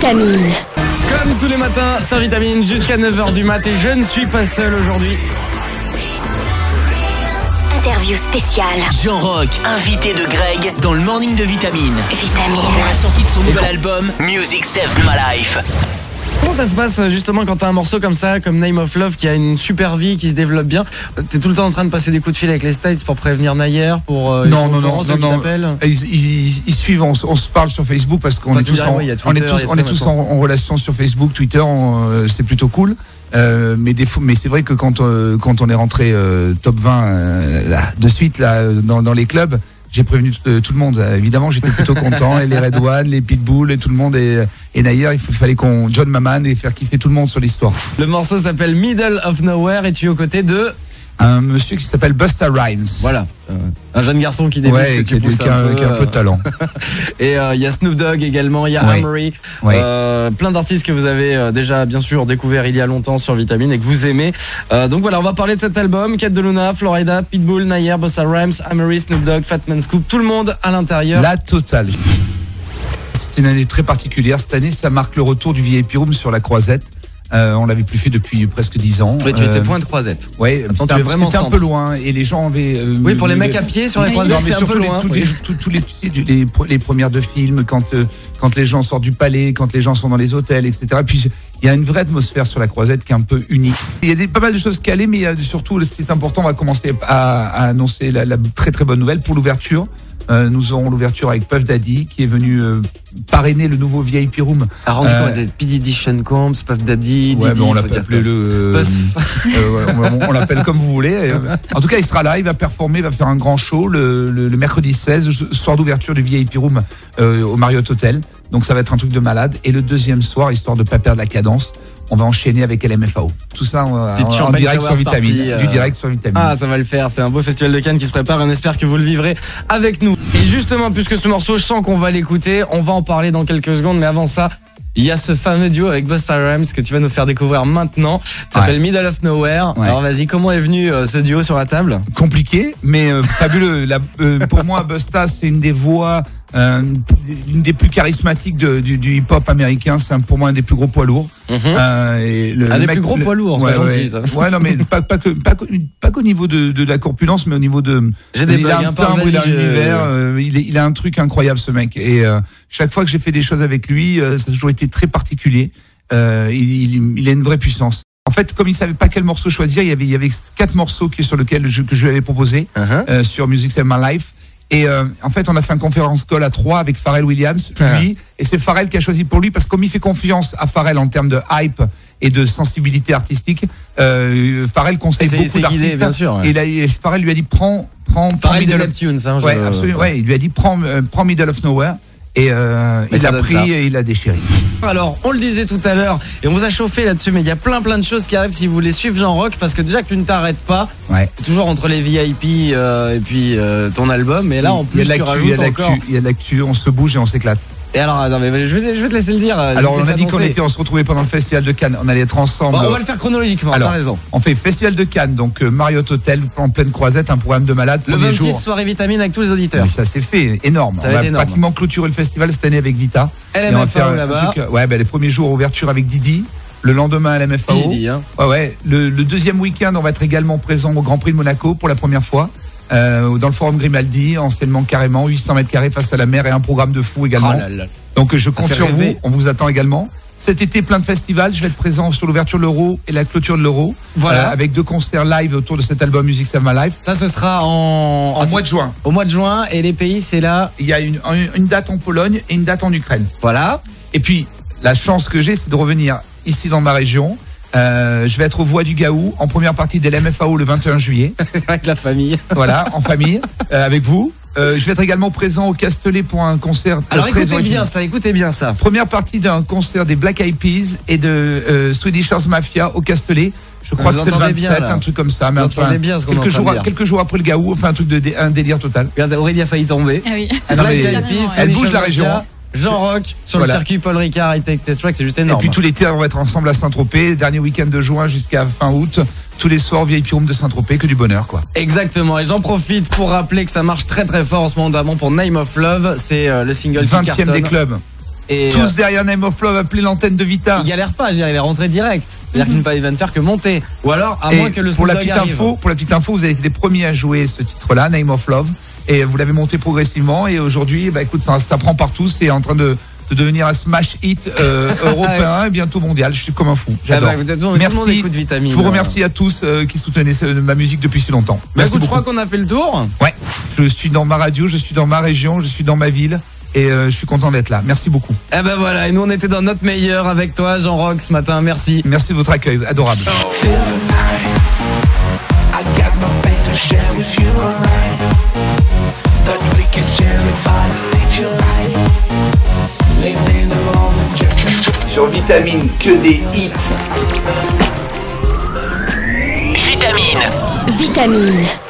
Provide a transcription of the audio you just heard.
Vitamine. Comme tous les matins sur Vitamine jusqu'à 9h du mat, et je ne suis pas seul aujourd'hui. Interview spéciale. Jean Rock, invité de Greg dans le Morning de Vitamine. Pour la sortie de son nouvel album Music Saved My Life. Comment ça se passe justement quand t'as un morceau comme ça, comme Name of Love, qui a une super vie, qui se développe bien? T'es tout le temps en train de passer des coups de fil avec les States pour prévenir Nayer, pour non. Ils suivent, on se parle sur Facebook parce qu'on est tous en relation sur Facebook, Twitter, c'est plutôt cool. Mais c'est vrai que quand on est rentré top 20 de suite là dans les clubs, j'ai prévenu tout le monde. Évidemment, j'étais plutôt content. Et les Red One, les Pitbull, et tout le monde. Et d'ailleurs, il fallait qu'on John Maman et faire kiffer tout le monde sur l'histoire. Le morceau s'appelle Middle of Nowhere et tu es aux côtés de un monsieur qui s'appelle Busta Rhymes. Voilà, un jeune garçon qui débute, qui a un peu de talent. Et il y a Snoop Dogg également, il y a Amory, plein d'artistes que vous avez déjà bien sûr découvert il y a longtemps sur Vitamine et que vous aimez. Donc voilà, on va parler de cet album. Cat de Luna, Florida, Pitbull, Nayer, Busta Rhymes, Amory, Snoop Dogg, Fat Man Scoop, tout le monde à l'intérieur. La totale. C'est une année très particulière. Cette année, ça marque le retour du VIP Room sur la Croisette. On l'avait plus fait depuis presque 10 ans. Oui, tu étais Pointe Croisette. Ouais, c'était un peu loin et les gens avaient. Oui, pour les mecs à pied sur les Croisettes, c'est un peu loin. Tous les premières de films, quand les gens sortent du palais, quand les gens sont dans les hôtels, etc. Puis il y a une vraie atmosphère sur la Croisette qui est un peu unique. Il y a pas mal de choses calées, mais il y a surtout, ce qui est important, on va commencer à annoncer la très très bonne nouvelle pour l'ouverture. Nous aurons l'ouverture avec Puff Daddy qui est venu parrainer le nouveau VIP Room. A rendu compte P. Diddy, Sean Combs, Puff Daddy, ouais, Diddy, on l'appelle on l'appelle comme vous voulez. En tout cas, il sera là, il va performer, il va faire un grand show le mercredi 16, soir d'ouverture du VIP Room au Marriott Hotel. Donc ça va être un truc de malade. Et le deuxième soir, histoire de pas perdre la cadence, on va enchaîner avec LMFAO. Tout ça en direct sur Vitamine. Du direct sur Vitamine. Ah, ça va le faire. C'est un beau festival de Cannes qui se prépare. On espère que vous le vivrez avec nous. Et justement, puisque ce morceau, je sens qu'on va l'écouter, on va en parler dans quelques secondes. Mais avant ça, il y a ce fameux duo avec Busta Rhymes que tu vas nous faire découvrir maintenant. Ça s'appelle Middle of Nowhere. Ouais. Alors vas-y, comment est venu ce duo sur la table? Compliqué, mais fabuleux. Pour moi, Busta, c'est une des voix, une des plus charismatiques du hip-hop américain. C'est pour moi un des plus gros poids lourds. Plus gros poids lourds, c'est gentil ça. Ouais, non, mais pas qu'au niveau de la corpulence, mais au niveau de. Il a un timbre, il a un univers. Il a un truc incroyable, ce mec. Et chaque fois que j'ai fait des choses avec lui, ça a toujours été très particulier. Il a une vraie puissance. En fait, comme il savait pas quel morceau choisir, il y avait 4 morceaux que je lui avais proposé sur Music Saved My Life. Et en fait, on a fait un conférence call à 3 avec Pharrell Williams, lui, et c'est Pharrell qui a choisi pour lui parce que comme il fait confiance à Pharrell en termes de hype et de sensibilité artistique, Pharrell conseille beaucoup d'artistes. Bien sûr, ouais. Et Pharrell lui a dit prends Pharrell de Neptune, ça. Ouais, absolument. Ouais, il lui a dit prends Middle of Nowhere. Et il a pris et il a déchiré. Alors, on le disait tout à l'heure, et on vous a chauffé là-dessus, mais il y a plein de choses qui arrivent si vous voulez suivre Jean Rock, parce que déjà que tu ne t'arrêtes pas, toujours entre les VIP et puis ton album, et là en plus tu rajoutes encore. Il y a de l'actu, on se bouge et on s'éclate. Et alors, attends, mais je vais te laisser le dire. Alors, on a dit on se retrouvait pendant le Festival de Cannes. On allait être ensemble. On va le faire chronologiquement, t'as raison. On fait Festival de Cannes, donc Marriott Hotel, en pleine Croisette, un programme de malade. Le 26, soirée Vitamine avec tous les auditeurs. Mais ça s'est fait énorme. On va pratiquement clôturer le festival cette année avec Vita. LMFAO là-bas. Les premiers jours, ouverture avec Didi. Le lendemain, LMFAO. Didi, hein. Le deuxième week-end, on va être également présent au Grand Prix de Monaco pour la première fois. Dans le Forum Grimaldi, anciennement carrément, 800 mètres carrés face à la mer et un programme de fou également. Donc je compte sur vous, on vous attend également. Cet été, plein de festivals, je vais être présent sur l'ouverture de l'Euro et la clôture de l'Euro, avec 2 concerts live autour de cet album Music Saved My Life. Ça, ce sera en mois de juin. Au mois de juin, et les pays, c'est là. Il y a une date en Pologne et une date en Ukraine. Voilà. Et puis, la chance que j'ai, c'est de revenir ici dans ma région. Je vais être au Voix du Gaou en première partie de l'MFAO le 21 juillet. Avec la famille. Voilà, en famille, avec vous. Je vais être également présent au Castellet pour un concert. Alors écoutez bien ça. Première partie d'un concert des Black Eyed Peas et de Swedish House Mafia au Castellet. Je crois que c'est le 27, un truc comme ça. Mais bien ce qu'on quelques jours après le Gaou, enfin un délire total. Regarde, Aurélie a failli tomber. Ah oui. Black Eyed Peas, elle bouge la région. Jean Rock sur le circuit Paul Ricard et Take Test Track, c'est juste énorme. Et puis tout l'été, on va être ensemble à Saint-Tropez, dernier week-end de juin jusqu'à fin août. Tous les soirs au VIP Room de Saint-Tropez, que du bonheur, quoi. Exactement. Et j'en profite pour rappeler que ça marche très très fort en ce moment, notamment pour Name of Love. C'est le single 20e des clubs. Et tous derrière Name of Love, appelez l'antenne de Vita. il galère pas, je veux dire, il est rentré direct. C'est-à-dire qu'il va ne faire que monter. Ou alors, à moins que le pour la Snoop Dogg petite arrive. info, vous avez été les premiers à jouer ce titre-là, Name of Love, et vous l'avez monté progressivement. Et aujourd'hui, bah écoute, ça prend partout. C'est en train de devenir un smash hit européen et bientôt mondial. Je suis comme un fou. J'adore. Tout le monde Merci. écoute Vitamine. Je vous remercie à tous qui soutenaient ma musique depuis si longtemps. Bah Merci écoute, je beaucoup. crois qu'on a fait le tour. Ouais, je suis dans ma radio, je suis dans ma région, je suis dans ma ville et je suis content d'être là. Merci beaucoup. Eh ben voilà, et nous on était dans notre meilleur avec toi, Jean Rock, ce matin. Merci. Merci de votre accueil, adorable. Sur Vitamine, que des hits. Vitamine. Vitamine.